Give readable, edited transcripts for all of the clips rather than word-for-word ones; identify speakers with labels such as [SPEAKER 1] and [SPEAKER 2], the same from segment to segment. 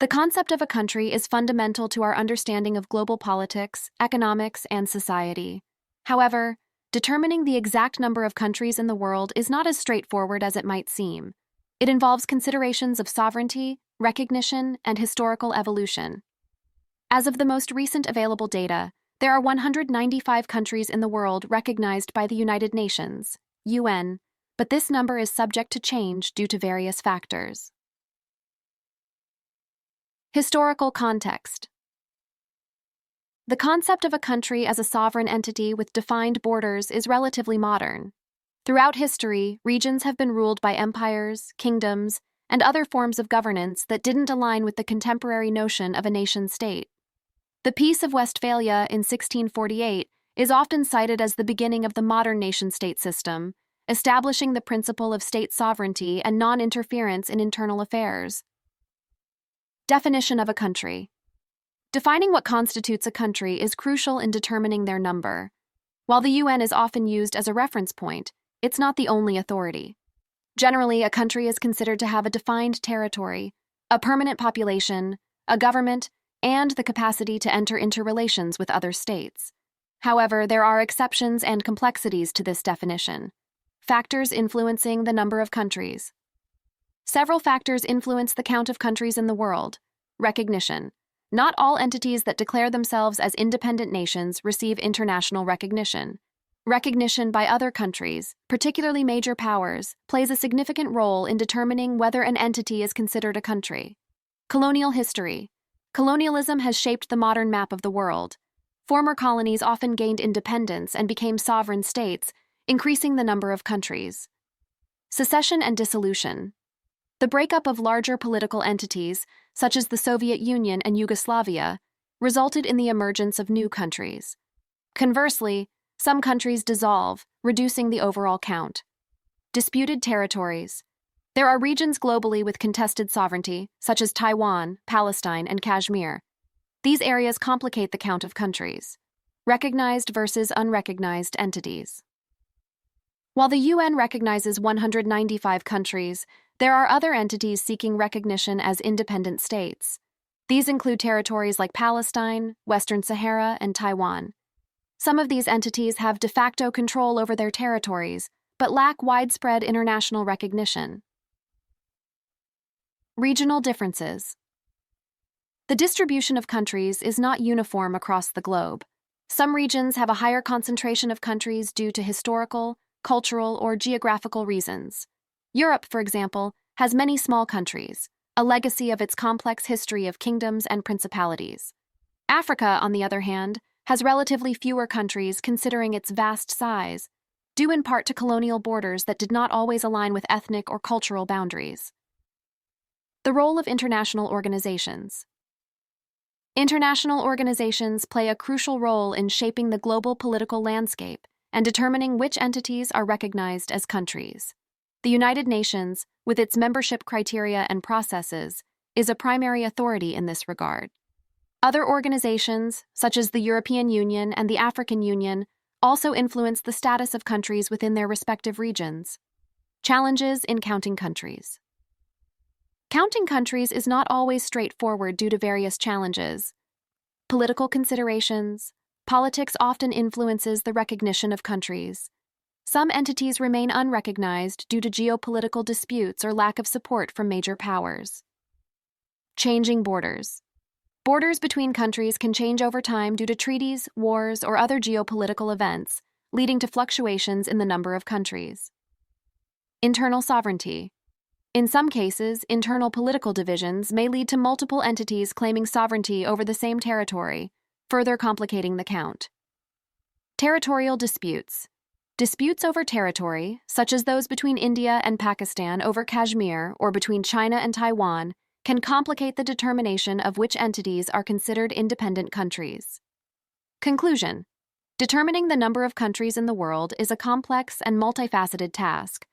[SPEAKER 1] The concept of a country is fundamental to our understanding of global politics, economics, and society. However, determining the exact number of countries in the world is not as straightforward as it might seem. It involves considerations of sovereignty, recognition, and historical evolution. As of the most recent available data, there are 195 countries in the world recognized by the United Nations, UN, but this number is subject to change due to various factors. Historical context. The concept of a country as a sovereign entity with defined borders is relatively modern. Throughout history, regions have been ruled by empires, kingdoms, and other forms of governance that didn't align with the contemporary notion of a nation-state. The Peace of Westphalia in 1648 is often cited as the beginning of the modern nation-state system, establishing the principle of state sovereignty and non-interference in internal affairs. Definition of a country. Defining what constitutes a country is crucial in determining their number. While the UN is often used as a reference point, it's not the only authority. Generally, a country is considered to have a defined territory, a permanent population, a government, and the capacity to enter into relations with other states. However, there are exceptions and complexities to this definition. Factors influencing the number of countries. Several factors influence the count of countries in the world. Recognition. Not all entities that declare themselves as independent nations receive international recognition. Recognition by other countries, particularly major powers, plays a significant role in determining whether an entity is considered a country. Colonial history. Colonialism has shaped the modern map of the world. Former colonies often gained independence and became sovereign states, increasing the number of countries. Secession and dissolution. The breakup of larger political entities, such as the Soviet Union and Yugoslavia, resulted in the emergence of new countries. Conversely, some countries dissolve, reducing the overall count. Disputed territories. There are regions globally with contested sovereignty, such as Taiwan, Palestine, and Kashmir. These areas complicate the count of countries. Recognized versus unrecognized entities. While the UN recognizes 195 countries, there are other entities seeking recognition as independent states. These include territories like Palestine, Western Sahara, and Taiwan. Some of these entities have de facto control over their territories, but lack widespread international recognition. Regional differences. The distribution of countries is not uniform across the globe. Some regions have a higher concentration of countries due to historical, cultural, or geographical reasons. Europe, for example, has many small countries, a legacy of its complex history of kingdoms and principalities. Africa, on the other hand, has relatively fewer countries considering its vast size, due in part to colonial borders that did not always align with ethnic or cultural boundaries. The role of international organizations. International organizations play a crucial role in shaping the global political landscape and determining which entities are recognized as countries. The United Nations, with its membership criteria and processes, is a primary authority in this regard. Other organizations, such as the European Union and the African Union, also influence the status of countries within their respective regions. Challenges in counting countries. Counting countries is not always straightforward due to various challenges. Political considerations. Politics often influences the recognition of countries. Some entities remain unrecognized due to geopolitical disputes or lack of support from major powers. Changing borders. Borders between countries can change over time due to treaties, wars, or other geopolitical events, leading to fluctuations in the number of countries. Internal sovereignty. In some cases, internal political divisions may lead to multiple entities claiming sovereignty over the same territory, further complicating the count. Territorial disputes. Disputes over territory, such as those between India and Pakistan over Kashmir or between China and Taiwan, can complicate the determination of which entities are considered independent countries. Conclusion. Determining the number of countries in the world is a complex and multifaceted task.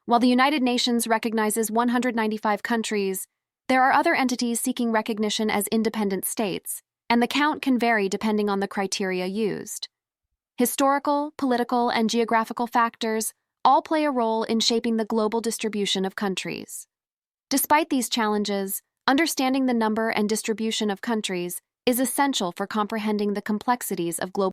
[SPEAKER 1] While the United Nations recognizes 195 countries, there are other entities seeking recognition as independent states, and the count can vary depending on the criteria used. Historical, political, and geographical factors all play a role in shaping the global distribution of countries. Despite these challenges, Understanding the number and distribution of countries is essential for comprehending the complexities of global